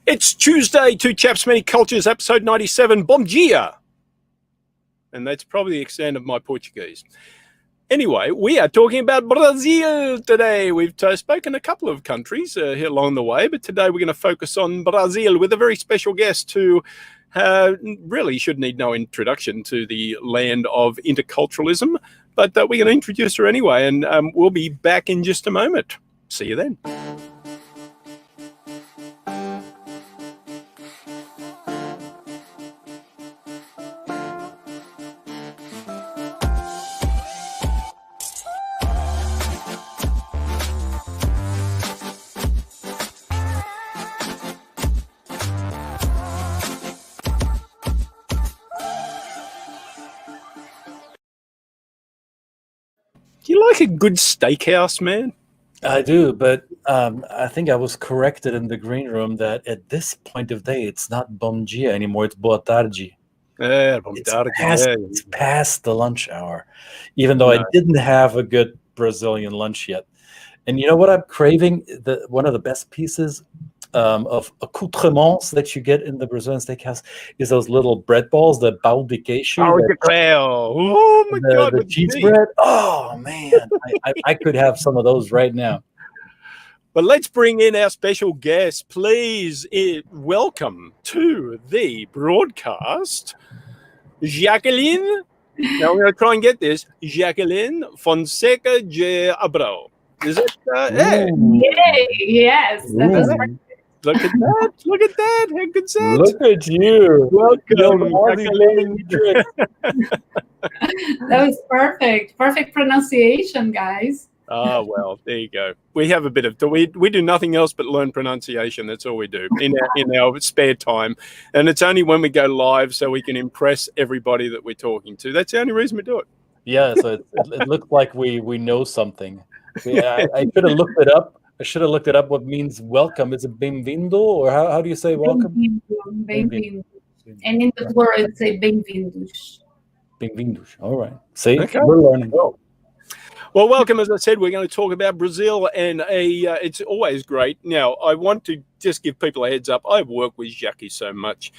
It's Tuesday, Two Chaps, Many Cultures, episode 97, Bom Dia. And that's probably the extent of my Portuguese. Anyway, we are talking about Brazil today. We've spoken a couple of countries here along the way, but today we're going to focus on Brazil with a very special guest who really should need no introduction to the land of interculturalism, but we're going to introduce her anyway, and we'll be back in just a moment. See you then. Do you like a good steakhouse, man? I do, but I think I was corrected in the green room that at this point of day, it's not Bom Dia anymore. It's Boa Tarde. Yeah, Bom Dia. It's past the lunch hour, even though I didn't have a good Brazilian lunch yet. And you know what I'm craving? One of the best pieces of accoutrements that you get in the Brazilian steakhouse is those little bread balls, the pão de queijo. Oh my God, the cheese bread. Oh man, I could have some of those right now. But let's bring in our special guest. Please welcome to the broadcast, Jacqueline. Now we're going to try and get this. Jacqueline Fonseca Abreu. Is it? Yes. That was perfect. Look at that! Look at that! How good's that? Look at you! Welcome, That was perfect. Perfect pronunciation, guys. Oh well, there you go. We have a bit of we do nothing else but learn pronunciation. That's all we do in our spare time, and it's only when we go live so we can impress everybody that we're talking to. That's the only reason we do it. Yeah, so it looks like we know something. I should have looked it up. I should have looked it up. What means welcome? Is it bem-vindo, or how do you say welcome? Bem-vindo. And in the plural, it's say bem-vindos. Bem-vindos. All right. See, okay. We're learning. Well, welcome. As I said, we're going to talk about Brazil, and it's always great. Now, I want to just give people a heads up. I've worked with Jackie so much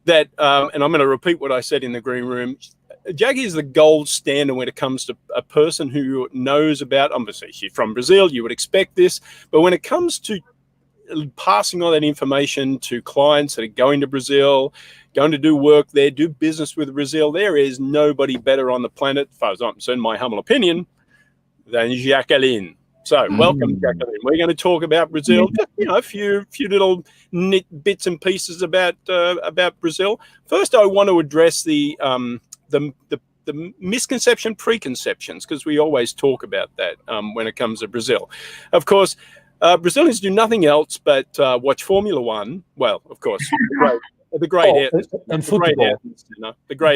that, and I'm going to repeat what I said in the green room. Jackie is the gold standard when it comes to a person who knows about, obviously she's from Brazil, you would expect this, but when it comes to passing all that information to clients that are going to Brazil, going to do work there, do business with Brazil, there is nobody better on the planet, as far as I'm concerned, my humble opinion, than Jacqueline. So welcome, Jacqueline. We're going to talk about Brazil, just, a few little bits and pieces about Brazil. First, I want to address the misconception, preconceptions, because we always talk about that when it comes to Brazil. Of course, Brazilians do nothing else but watch Formula One. Well, of course, the great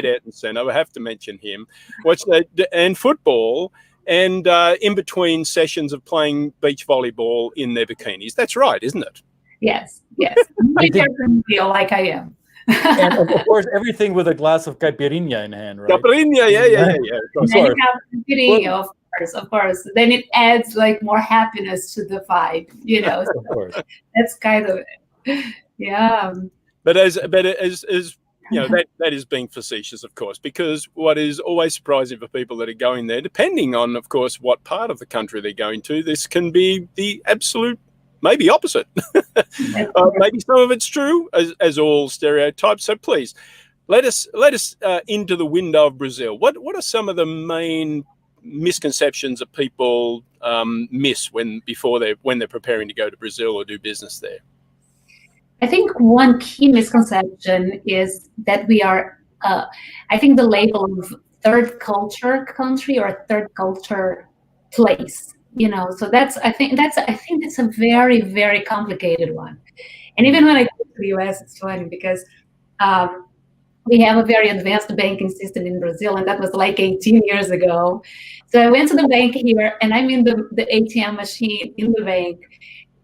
Ayrton Senna. I have to mention him. Watch that, and football, and in between sessions of playing beach volleyball in their bikinis. That's right, isn't it? Yes. Like I am. And of course, everything with a glass of caipirinha in hand, right? Caipirinha, yeah. And then you have caipirinha, of course. Then it adds like more happiness to the vibe, Of course. That's kind of it. Yeah. But as that is being facetious, of course, because what is always surprising for people that are going there, depending on, of course, what part of the country they're going to, this can be the absolute. Maybe opposite. Maybe some of it's true, as all stereotypes. So please, let us into the window of Brazil. What are some of the main misconceptions that people miss when they're preparing to go to Brazil or do business there? I think one key misconception is that we are. I think the label of third culture country or third culture place. So I think that's a very, very complicated one. And even when I go to the US, it's funny because we have a very advanced banking system in Brazil, and that was like 18 years ago. So I went to the bank here, and I'm in the ATM machine in the bank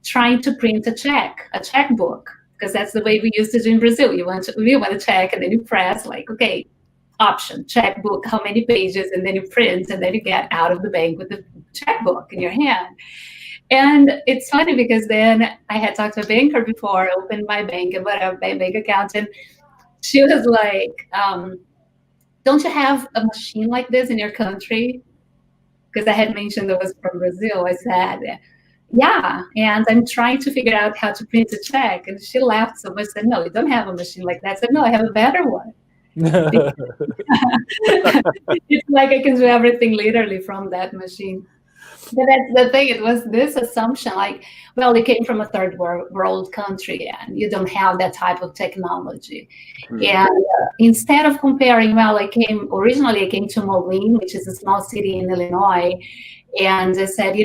trying to print a checkbook, because that's the way we used to do in Brazil. We want a check, and then you press like, okay, option, checkbook, how many pages, and then you print, and then you get out of the bank with the checkbook in your hand. And it's funny because then I had talked to a banker before, opened my bank and whatever, my bank account, and she was like, don't you have a machine like this in your country? Because I had mentioned I was from Brazil. I said, yeah, and I'm trying to figure out how to print a check. And she laughed so much, said, no, you don't have a machine like that. I said, no, I have a better one. It's like I can do everything literally from that machine. But that's the thing. It was this assumption, like, well, you came from a third world country and you don't have that type of technology. And instead of comparing, well, originally I came to Moline, which is a small city in Illinois, and I said,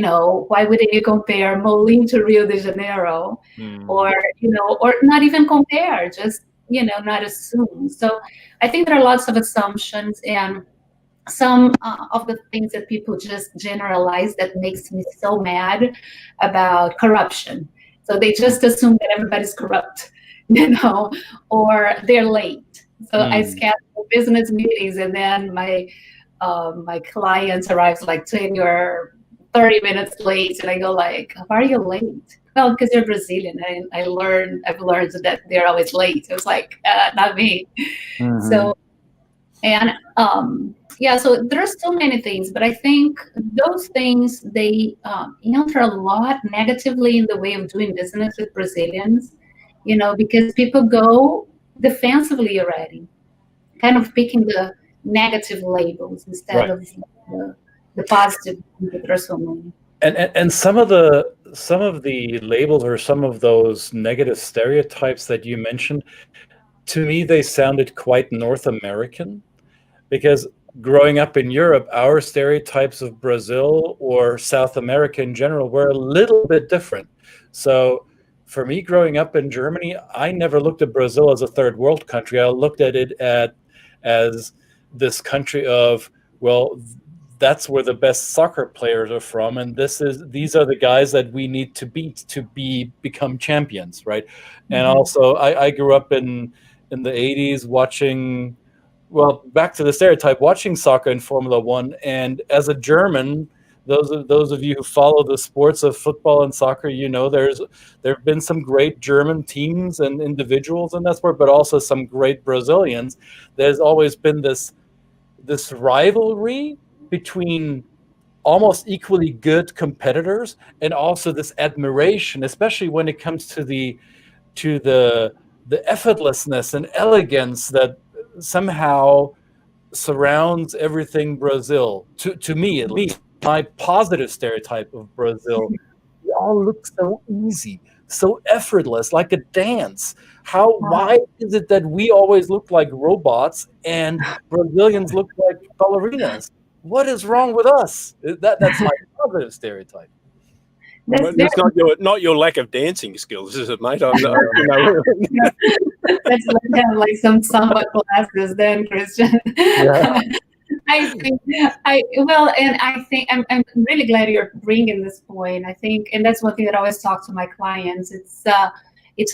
why wouldn't you compare Moline to Rio de Janeiro, or not even compare, just not assume. So I think there are lots of assumptions, and some of the things that people just generalize that makes me so mad about corruption. So they just assume that everybody's corrupt, or they're late. So I schedule business meetings, and then my client arrives like 20 or 30 minutes late, and I go like, why are you late? Well, because you're Brazilian, and I've learned that they're always late. It was like, not me. So, and so there are so many things, but I think those things, they enter a lot negatively in the way of doing business with Brazilians, because people go defensively already, kind of picking the negative labels instead of the positive. There are so many. And some of the labels or some of those negative stereotypes that you mentioned, to me, they sounded quite North American, because growing up in Europe, our stereotypes of Brazil or South America in general were a little bit different. So for me, growing up in Germany, I never looked at Brazil as a third world country. I looked at it as this country of, well, that's where the best soccer players are from, and these are the guys that we need to beat to become champions, right? And also, I grew up in the 80s watching, well, back to the stereotype, watching soccer in Formula One, and as a German, those of you who follow the sports of football and soccer, there have been some great German teams and individuals in that sport, but also some great Brazilians. There's always been this rivalry between almost equally good competitors, and also this admiration, especially when it comes to the effortlessness and elegance that somehow surrounds everything Brazil. To me, at least, my positive stereotype of Brazil, they all look so easy, so effortless, like a dance. Why is it that we always look like robots and Brazilians look like ballerinas? What is wrong with us? That's my positive stereotype. That's not your lack of dancing skills, is it, mate? That's kind of like some samba classes then, Christian. Yeah. I think I'm really glad you're bringing this point. I think, and that's one thing that I always talk to my clients. It's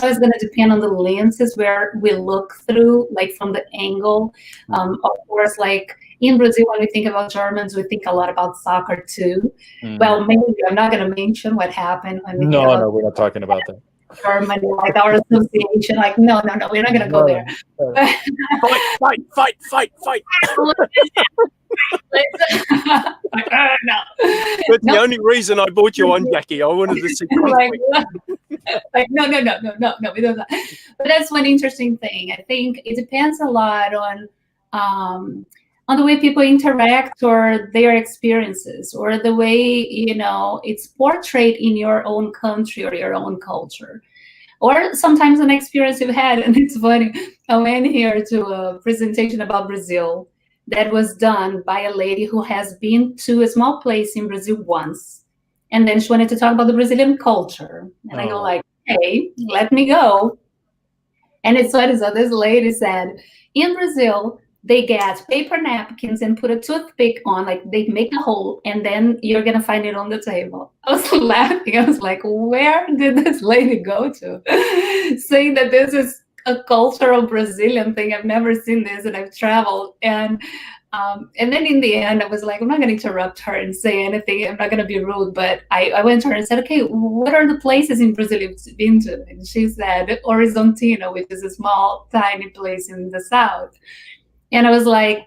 always going to depend on the lenses where we look through, like from the angle. Of course, like in Brazil, when we think about Germans, we think a lot about soccer too. Well, maybe I'm not going to mention what happened when we No, we're not talking about that. Germany, like our association, like no, we're not going to go there. Fight! No. That's the only reason I brought you on, Jackie. I wanted to see. Like no, we don't. But that's one interesting thing. I think it depends a lot on the way people interact, or their experiences, or the way it's portrayed in your own country or your own culture, or sometimes an experience you've had. And it's funny, I went here to a presentation about Brazil that was done by a lady who has been to a small place in Brazil once, and then she wanted to talk about the Brazilian culture, and I go like, hey, let me go. And it's funny, so this lady said, in Brazil, they get paper napkins and put a toothpick on, like they make a hole, and then you're going to find it on the table. I was laughing. I was like, where did this lady go to? Saying that this is a cultural Brazilian thing. I've never seen this, and I've traveled. And And then in the end, I was like, I'm not going to interrupt her and say anything. I'm not going to be rude. But I went to her and said, okay, what are the places in Brazil you've been to? And she said, Horizontino, which is a small, tiny place in the south. And I was like,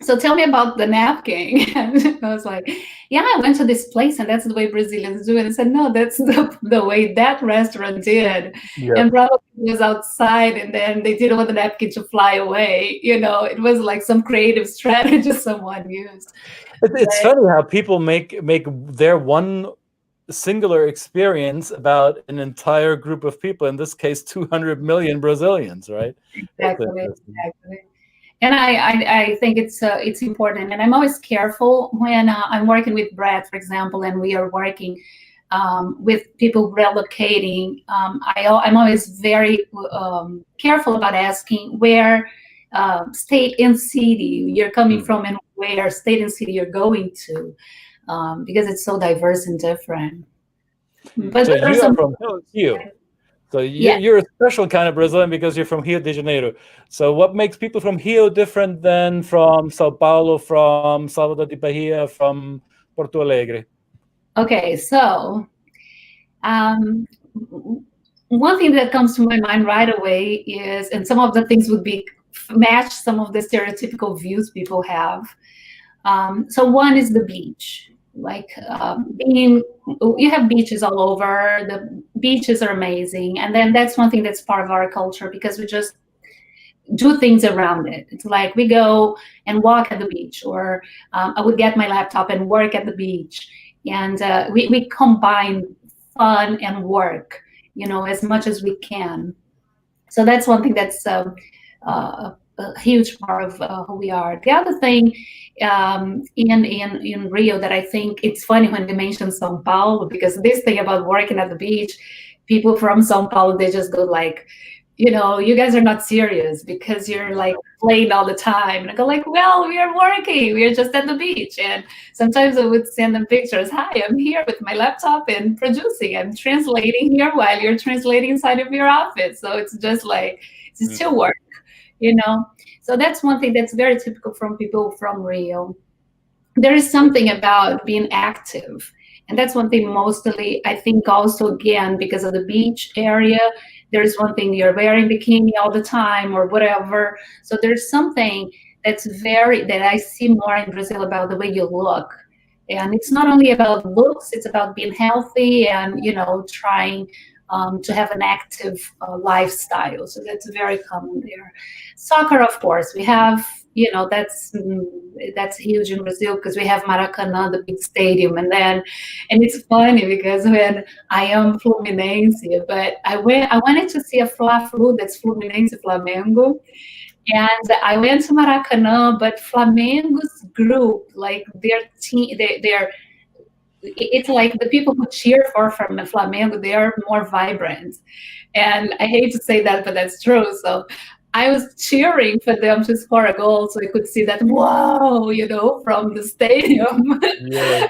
so tell me about the napkin. And I was like, yeah, I went to this place and that's the way Brazilians do it. And I said, no, that's the way that restaurant did. Yeah. And probably it was outside and then they didn't want the napkin to fly away. It was like some creative strategy someone used. It's funny how people make their one singular experience about an entire group of people, in this case 200 million Brazilians, right? Exactly. And I think it's important, and I'm always careful when I'm working with Brad, for example, and we are working with people relocating. I'm always very careful about asking where state and city you're coming from and where state and city you're going to, because it's so diverse and different. But so you are from Rio. So you're a special kind of Brazilian because you're from Rio de Janeiro. So what makes people from Rio different than from Sao Paulo, from Salvador de Bahia, from Porto Alegre? Okay, so one thing that comes to my mind right away is, and some of the things would be match some of the stereotypical views people have. So one is the beach. Like you have beaches all over. The beaches are amazing, and then that's one thing that's part of our culture because we just do things around it. It's like we go and walk at the beach, or I would get my laptop and work at the beach, and we combine fun and work, as much as we can. So that's one thing that's a huge part of who we are. The other thing in Rio that I think it's funny when they mention São Paulo, because this thing about working at the beach, people from São Paulo, they just go like, you guys are not serious because you're like playing all the time. And I go like, well, we are working. We are just at the beach. And sometimes I would send them pictures. Hi, I'm here with my laptop and producing. I'm translating here while you're translating inside of your office. So it's just like, it's still work. So that's one thing that's very typical from people from Rio. There is something about being active, and that's one thing mostly, I think also again because of the beach area, there's one thing, you're wearing bikini all the time or whatever. So there's something that I see more in Brazil about the way you look. And it's not only about looks, it's about being healthy and trying to have an active lifestyle. So that's very common there. Soccer, of course, we have, that's huge in Brazil because we have Maracanã, the big stadium. And it's funny because when I am Fluminense, but I wanted to see a Fla-Flu that's Fluminense Flamengo. And I went to Maracanã, but Flamengo's group, like their team, it's like the people who cheer from the Flamengo, they are more vibrant. And I hate to say that, but that's true. So I was cheering for them to score a goal so I could see that, whoa, from the stadium. Yeah.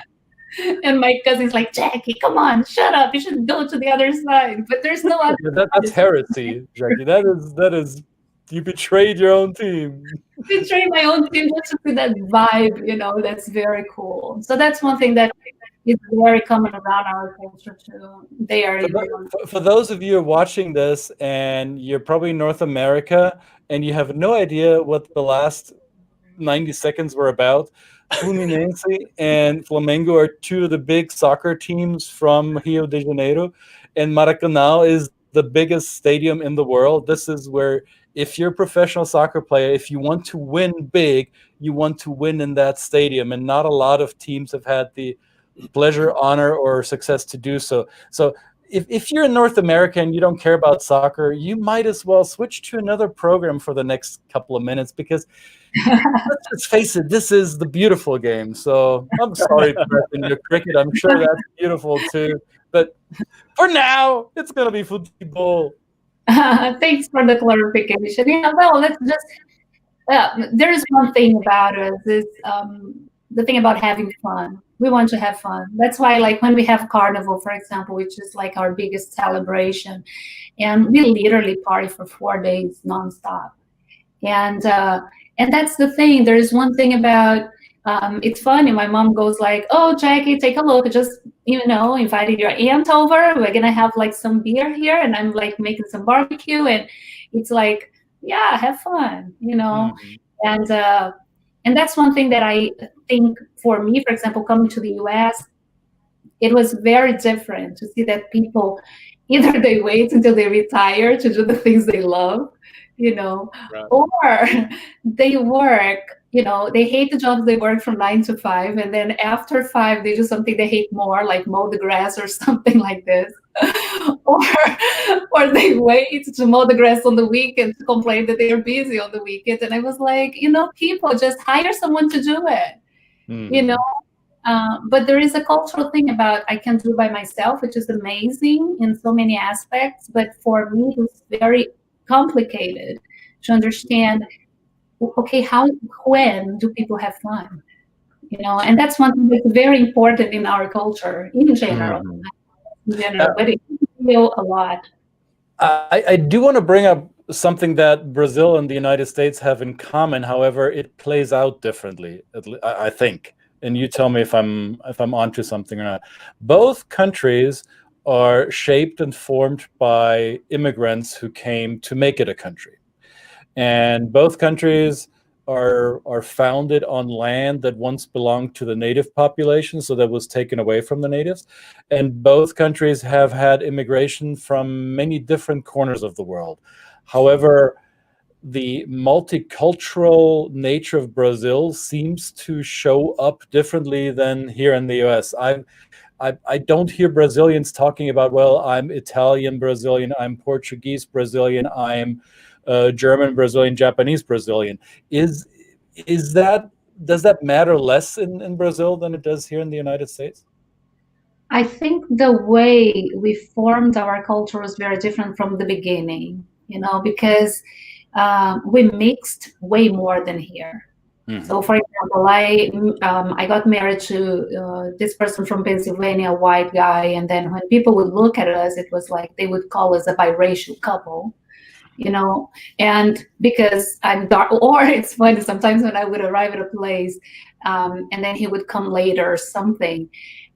And my cousin's like, Jackie, come on, shut up. You should go to the other side. But there's no other. That's heresy, Jackie. That is, you betrayed your own team. Betrayed my own team just to see that vibe, that's very cool. So that's one thing that is very common around our culture too. They are for those of you who are watching this and you're probably in North America and you have no idea what the last 90 seconds were about, Fluminense and Flamengo are two of the big soccer teams from Rio de Janeiro, and Maracanã is the biggest stadium in the world. This is where, if you're a professional soccer player, if you want to win big, you want to win in that stadium, and not a lot of teams have had the pleasure, honor, or success to do so. So if you're in North America and you don't care about soccer, you might as well switch to another program for the next couple of minutes, because let's face it, this is the beautiful game. So I'm sorry, in your cricket, I'm sure that's beautiful too. But for now, it's going to be football. Thanks for the clarification. Yeah, well, let's just, there is one thing about us, is the thing about having fun. We want to have fun. That's why, like, when we have Carnival, for example, which is like our biggest celebration, and we literally party for 4 days nonstop. And And that's the thing. There is one thing about, it's funny. My mom goes like, "Oh, Jackie, take a look. Just, invited your aunt over. We're going to have like some beer here." And I'm like making some barbecue. And it's like, yeah, have fun, And that's one thing that I think for me, for example, coming to the US, it was very different to see that people, either they wait until they retire to do the things they love, Right. or they work, they hate the jobs they work from 9 to 5, and then after 5 they do something they hate more, like mow the grass or something like this. or they wait to mow the grass on the weekend to complain that they are busy on the weekend. And I was like, people, just hire someone to do it. But there is a cultural thing about I can do by myself, which is amazing in so many aspects. But for me, it's very complicated to understand, okay, when do people have fun? And that's one thing that's very important in our culture in general. But it feel a lot. I do want to bring up something that Brazil and the United States have in common. However, it plays out differently, I think. And you tell me if I'm onto something or not. Both countries are shaped and formed by immigrants who came to make it a country. And both countries are founded on land that once belonged to the native population, so that was taken away from the natives. And both countries have had immigration from many different corners of the world. However, the multicultural nature of Brazil seems to show up differently than here in the US. I don't hear Brazilians talking about, well, I'm Italian Brazilian, I'm Portuguese Brazilian, I'm German Brazilian, Japanese Brazilian. Does that matter less in Brazil than it does here in the United States? I think the way we formed our culture was very different from the beginning, because we mixed way more than here. Mm-hmm. So, for example, I got married to this person from Pennsylvania, a white guy, and then when people would look at us, it was like they would call us a biracial couple, and because I'm dark, or it's funny, sometimes when I would arrive at a place, and then he would come later or something,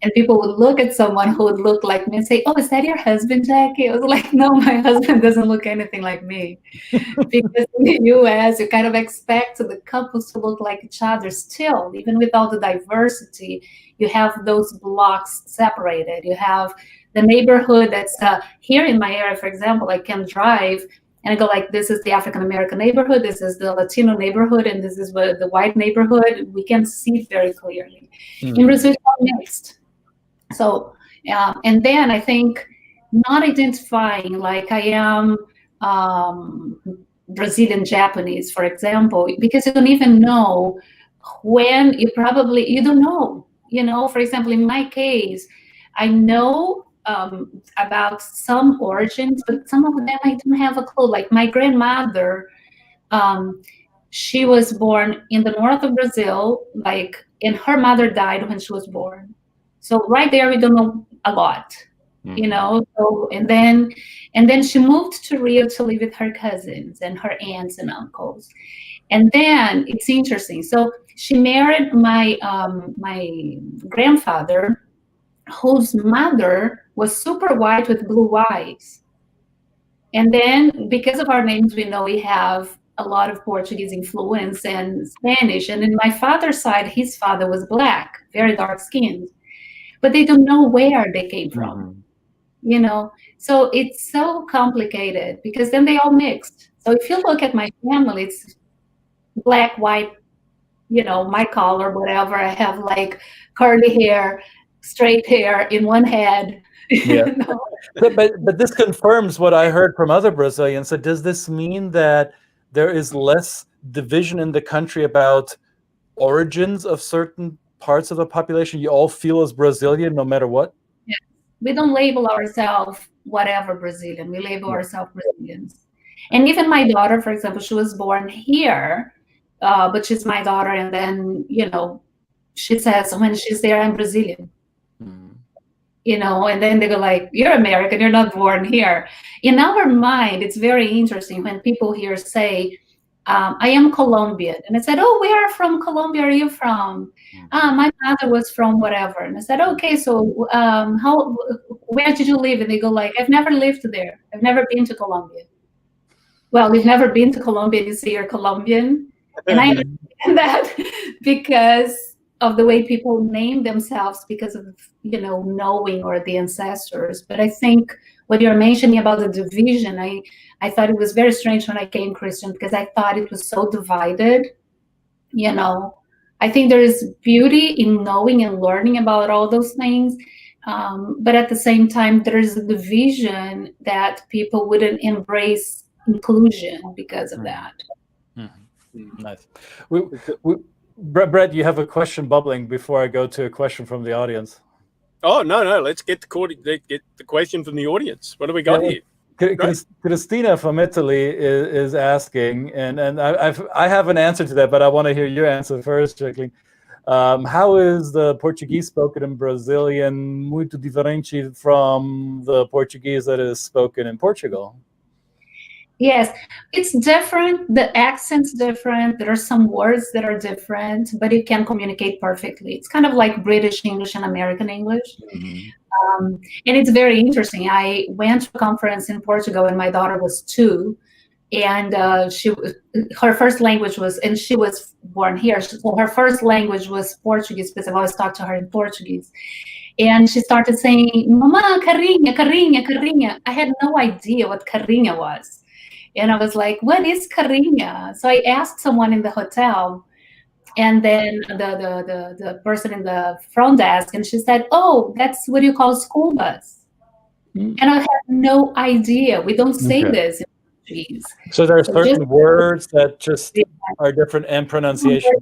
and people would look at someone who would look like me and say, "Oh, is that your husband, Jackie?" I was like, "No, my husband doesn't look anything like me." Because in the US, you kind of expect the couples to look like each other still, even with all the diversity. You have those blocks separated. You have the neighborhood that's here in my area, for example, I can drive and I go like, this is the African-American neighborhood, this is the Latino neighborhood, and this is the white neighborhood. We can see it very clearly. Mm-hmm. In Brazil, it's all mixed. So, and then I think not identifying like I am Brazilian Japanese, for example, because you don't even know when you don't know. For example, in my case, I know about some origins, but some of them I don't have a clue. Like my grandmother, she was born in the north of Brazil, and her mother died when she was born. So right there, we don't know a lot, So and then she moved to Rio to live with her cousins and her aunts and uncles. And then it's interesting. So she married my grandfather, whose mother was super white with blue eyes. And then because of our names, we know we have a lot of Portuguese influence and Spanish. And in my father's side, his father was black, very dark skinned. But they don't know where they came from, So it's so complicated because then they all mixed. So if you look at my family, it's black, white, my color, whatever. I have like curly hair, straight hair in one head. Yeah. But this confirms what I heard from other Brazilians. So does this mean that there is less division in the country about origins of certain parts of the population? You all feel as Brazilian no matter what? Yeah. We don't label ourselves whatever Brazilian. We label ourselves Brazilians. And even my daughter, for example, she was born here, but she's my daughter. And then, she says when she's there, I'm Brazilian. And then they go like, you're American, you're not born here. In our mind, it's very interesting when people here say, I am Colombian. And I said, oh, where from Colombia are you from? My mother was from whatever. And I said, okay, so where did you live? And they go like, I've never lived there. I've never been to Colombia. Well, you've never been to Colombia, you say you're Colombian. And I understand that because of the way people name themselves because of, knowing or the ancestors. But I think what you're mentioning about the division, I thought it was very strange when I came Christian because I thought it was so divided. I think there is beauty in knowing and learning about all those things. But at the same time, there is a division that people wouldn't embrace inclusion because of that. Nice. Brett, you have a question bubbling before I go to a question from the audience. Oh, no. Let's get the question from the audience. What do we got here? Christina from Italy is asking, and I have an answer to that, but I want to hear your answer first, Jacqueline. How is the Portuguese spoken in Brazilian muito diferente from the Portuguese that is spoken in Portugal? Yes, it's different. The accent's different. There are some words that are different, but it can communicate perfectly. It's kind of like British English and American English. And it's very interesting. I went to a conference in Portugal when my daughter was 2, and her first language was, and she was born here, so her first language was Portuguese because I've always talked to her in Portuguese. And she started saying, Mama, carinha, carinha, carinha. I had no idea what carinha was. And I was like, what is carinha? So I asked someone in the hotel, and then the person in the front desk, and she said, oh, that's what you call school bus. And I had no idea. We don't say this in Portuguese. So there are certain words that just are different in pronunciation.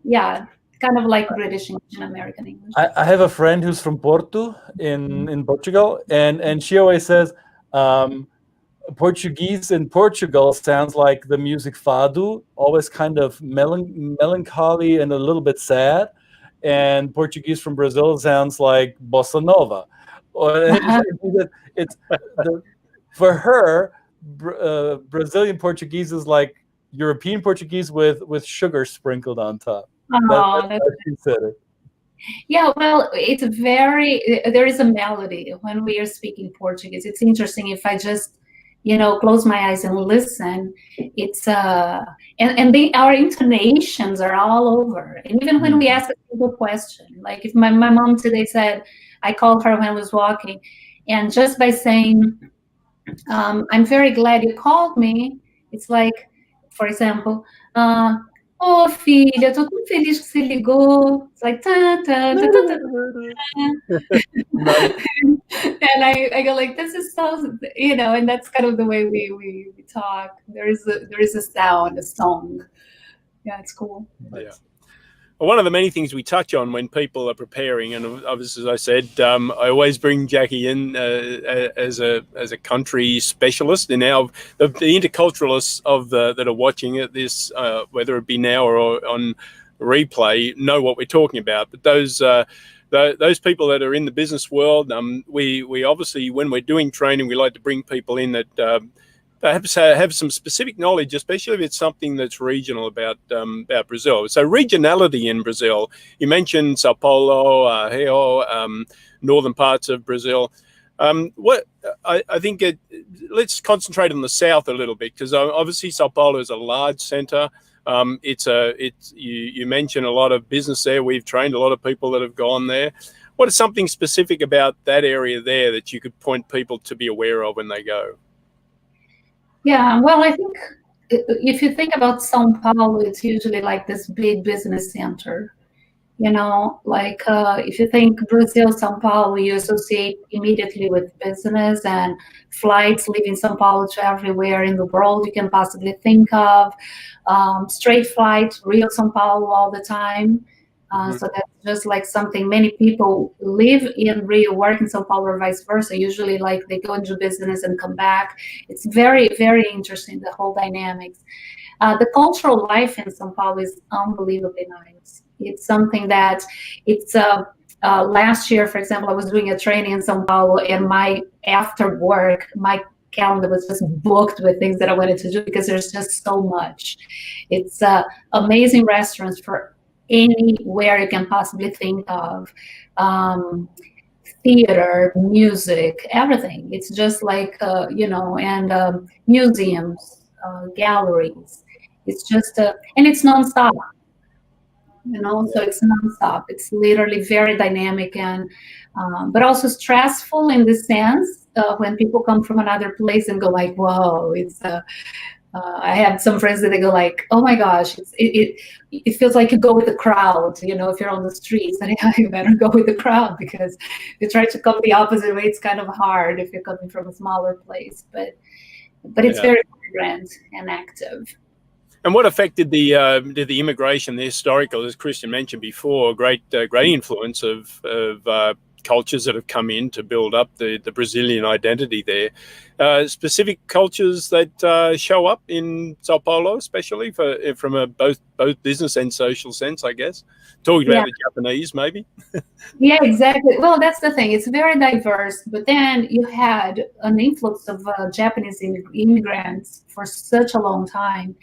Yeah, kind of like British English and American English. I have a friend who's from Porto in Portugal, and she always says, Portuguese in Portugal sounds like the music fado, always kind of melancholy and a little bit sad. And Portuguese from Brazil sounds like bossa nova. For her, Brazilian Portuguese is like European Portuguese with sugar sprinkled on top. Oh, that's what she said it. Yeah, well, there is a melody when we are speaking Portuguese. It's interesting if I just close my eyes and listen. It's and our intonations are all over. And even when we ask a simple question, like if my mom today said, I called her when I was walking, and just by saying, I'm very glad you called me, it's like, for example, oh, filha, tô tão feliz que você ligou. It's like, ta, ta, ta, ta, ta. And I go like, this is so, and that's kind of the way we talk. There is a sound, a song. Yeah, it's cool. Yeah. Well, one of the many things we touch on when people are preparing, and obviously, as I said, I always bring Jackie in as a country specialist. And now the interculturalists that are watching this, whether it be now or on replay, know what we're talking about. But those people that are in the business world, we obviously, when we're doing training, we like to bring people in that perhaps have some specific knowledge, especially if it's something that's regional about Brazil. So regionality in Brazil, you mentioned Sao Paulo, Rio, northern parts of Brazil. I think let's concentrate on the south a little bit, because obviously Sao Paulo is a large center. You mentioned a lot of business there. We've trained a lot of people that have gone there. What is something specific about that area there that you could point people to be aware of when they go? Yeah, well, I think if you think about São Paulo, it's usually like this big business center. Like if you think Brazil, São Paulo, you associate immediately with business and flights leaving São Paulo to everywhere in the world you can possibly think of. Straight flight, Rio, São Paulo all the time. So that's just like something many people live in Rio, work in Sao Paulo, or vice versa. Usually like they go and do business and come back. It's very, very interesting, the whole dynamics. The cultural life in Sao Paulo is unbelievably nice. It's something that last year, for example, I was doing a training in Sao Paulo, and after work, my calendar was just booked with things that I wanted to do because there's just so much. It's amazing restaurants for anywhere you can possibly think of. Theater, music, everything. It's just like, and museums, galleries. It's just, and it's nonstop. So it's nonstop. It's literally very dynamic and, but also stressful in the sense when people come from another place and go like, whoa, it's, I have some friends that they go like, oh my gosh, it feels like you go with the crowd, if you're on the streets, and you better go with the crowd because if you try to come the opposite way, it's kind of hard if you're coming from a smaller place, but it's very vibrant and active. And what affected the immigration, the historical, as Christian mentioned before, great influence of cultures that have come in to build up the Brazilian identity there. Specific cultures that show up in Sao Paulo, especially from a both business and social sense, I guess. Talking about the Japanese, maybe. Yeah, exactly. Well, that's the thing. It's very diverse, but then you had an influx of Japanese immigrants for such a long time,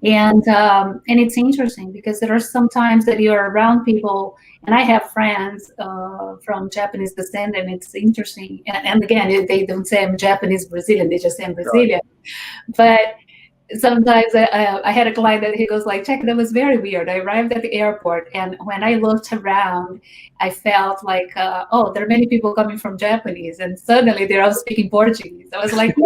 and it's interesting because there are some times that you're around people, and I have friends from Japanese descent, and it's interesting. And again, they don't say I'm Japanese Brazilian; they just say I'm Brazilian. Right. But sometimes I had a client that he goes like, check, that was very weird. I arrived at the airport, and when I looked around, I felt like, oh, there are many people coming from Japanese, and suddenly they're all speaking Portuguese. I was like,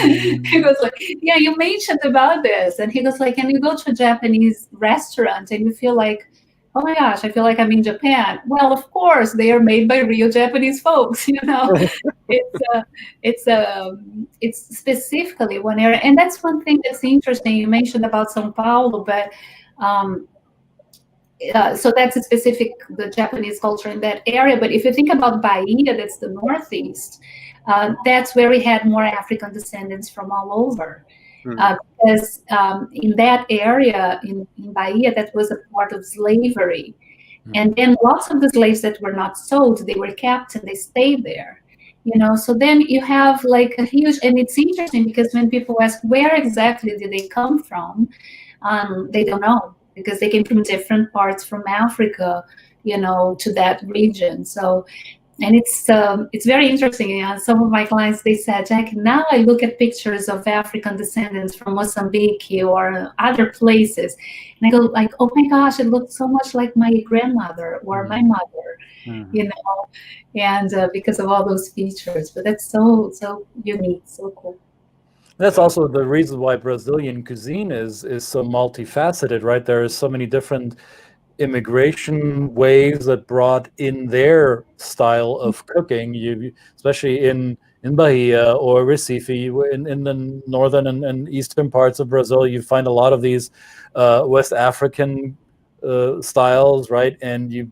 he goes like, yeah, you mentioned about this. And he goes like, and you go to a Japanese restaurant and you feel like, oh my gosh, I feel like I'm in Japan. Well, of course, they are made by real Japanese folks, It's specifically one area. And that's one thing that's interesting. You mentioned about São Paulo, but so that's the Japanese culture in that area. But if you think about Bahia, that's the Northeast, that's where we had more African descendants from all over. Because in that area, in Bahia, that was a part of slavery. And then lots of the slaves that were not sold, they were kept and they stayed there. So then you have like a huge, and it's interesting because when people ask where exactly did they come from, they don't know because they came from different parts from Africa, to that region. So, and it's very interesting. Some of my clients, they said, Jack, now I look at pictures of African descendants from Mozambique or other places, and I go like, oh my gosh, it looks so much like my grandmother or my mother, and because of all those features. But that's so unique, so cool. That's also the reason why Brazilian cuisine is so multifaceted, right? There are so many different immigration waves that brought in their style of cooking, especially in Bahia or Recife, in the northern and eastern parts of Brazil, you find a lot of these West African styles, right? And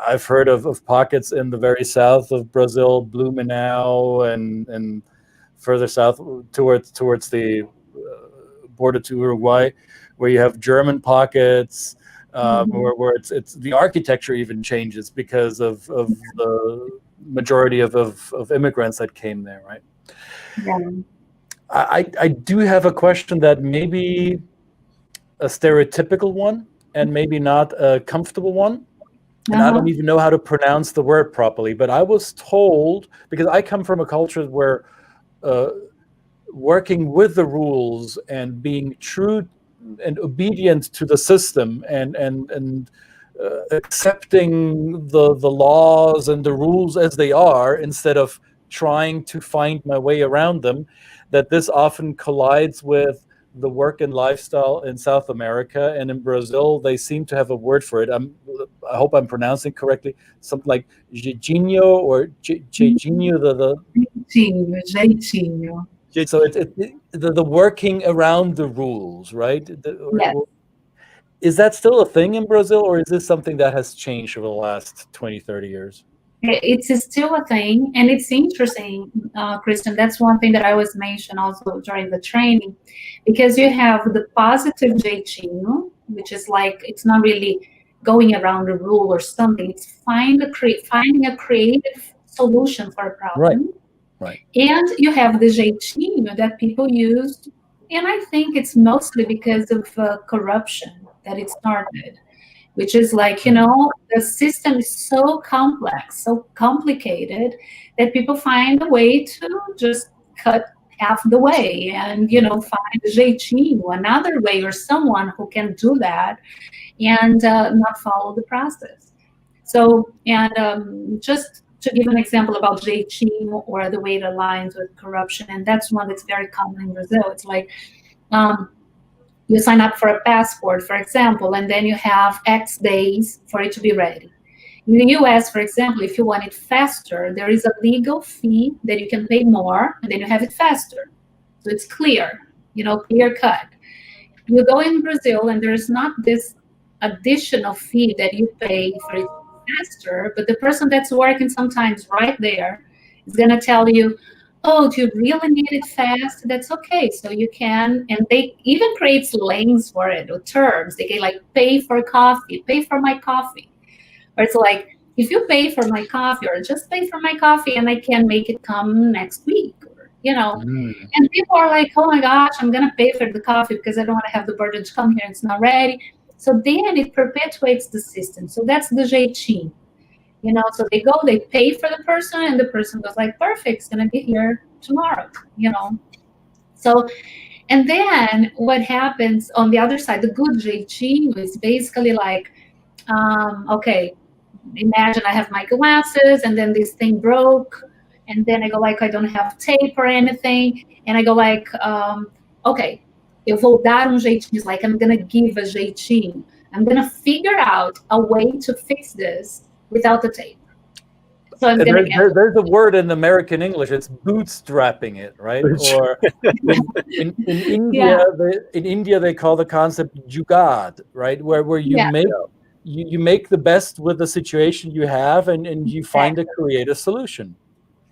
I've heard of pockets in the very south of Brazil, Blumenau, and further south towards the border to Uruguay, where you have German pockets. Where it's the architecture even changes because of the majority of immigrants that came there, right? Yeah. I do have a question that may be a stereotypical one and maybe not a comfortable one. And I don't even know how to pronounce the word properly, but I was told, because I come from a culture where working with the rules and being true and obedient to the system and accepting the laws and the rules as they are instead of trying to find my way around them, that this often collides with the work and lifestyle in South America. And in Brazil, they seem to have a word for it. I hope I'm pronouncing correctly. Something like jeitinho or jeitinho. Jeitinho. So it's the working around the rules, right? Yes. Is that still a thing in Brazil, or is this something that has changed over the last 20, 30 years? It's still a thing, and it's interesting, Christian. That's one thing that I always mention also during the training, because you have the positive jeitinho, which is like, it's not really going around the rule or something. It's finding a creative solution for a problem. Right. Right. And you have the jeitinho that people use, and I think it's mostly because of corruption that it started, which is like, the system is so complex, so complicated, that people find a way to just cut half the way and, find a jeitinho, another way, or someone who can do that and not follow the process. So, and just to give an example about jeitinho or the way it aligns with corruption, and that's one that's very common in Brazil. It's like you sign up for a passport, for example, and then you have X days for it to be ready. In the US, for example, if you want it faster, there is a legal fee that you can pay more, and then you have it faster. So it's clear, clear cut. You go in Brazil, and there's not this additional fee that you pay for it faster, but the person that's working sometimes right there is going to tell you, oh, do you really need it fast? That's okay. So you can, and they even create lanes for it, or terms. They can pay for coffee, pay for my coffee. Or it's like, if you pay for my coffee, or just pay for my coffee, and I can make it come next week, or, And people are like, oh my gosh, I'm going to pay for the coffee because I don't want to have the burden to come here. It's not ready. So then it perpetuates the system. So that's the jeitinho. So they go, they pay for the person, and the person goes like, perfect, it's going to be here tomorrow, So, and then what happens on the other side, the good jeitinho is basically like, okay, imagine I have my glasses, and then this thing broke, and then I go like, I don't have tape or anything, and I go like, okay, eu vou dar jeitinho. It's like, I'm going to give a jeitinho. I'm going to figure out a way to fix this without the tape. So I'm going to there's a word in American English. It's bootstrapping it, right? Or in India, in India they call the concept jugad, right? Where you make you make the best with the situation you have, and you find a creative solution.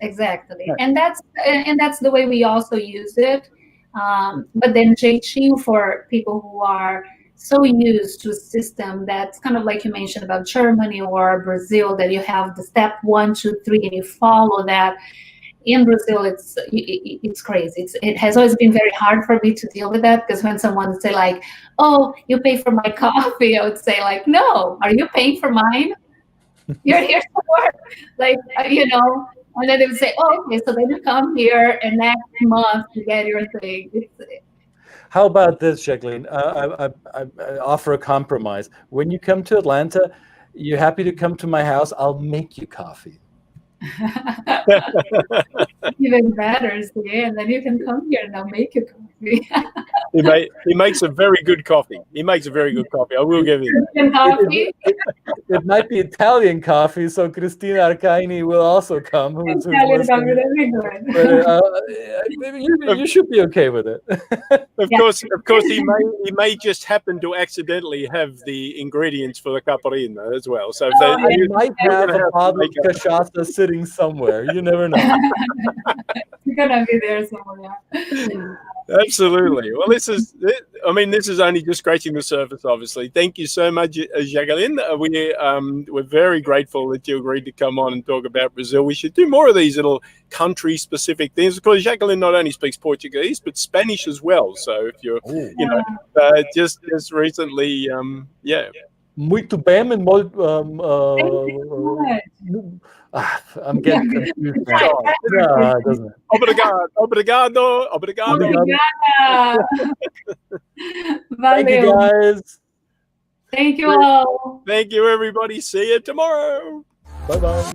Exactly, right. And that's the way we also use it. But then jeitinho, for people who are so used to a system that's kind of like you mentioned about Germany or Brazil, that you have the step 1, 2, 3, and you follow that. In Brazil, it's crazy. It has always been very hard for me to deal with that, because when someone would say like, oh, you pay for my coffee, I would say like, no, are you paying for mine? You're here to work. Like, and then they would say, oh, okay, so then you come here, and next month you get your thing. How about this, Jacqueline? I offer a compromise. When you come to Atlanta, you're happy to come to my house. I'll make you coffee. Even better, see, and then you can come here and I'll make you coffee. He makes a very good coffee. He makes a very good coffee. I will give you that. It might be Italian coffee, so Cristina Arcaini will also come. Italian coffee, that'd be good. But, you should be okay with it. Of course, he may just happen to accidentally have the ingredients for the caparina as well. So you might have a bottle of cachaça sitting somewhere. You never know. You're gonna be there somewhere. Absolutely. Well, this is only just scratching the surface, obviously. Thank you so much, Jacqueline. We're very grateful that you agreed to come on and talk about Brazil. We should do more of these little country-specific things. Of course, Jacqueline not only speaks Portuguese, but Spanish as well. So if you're, just recently, Muito bem, and I'm getting confused now. Obrigado. Thank you, guys. Thank you all. Thank you, everybody. See you tomorrow. Bye-bye.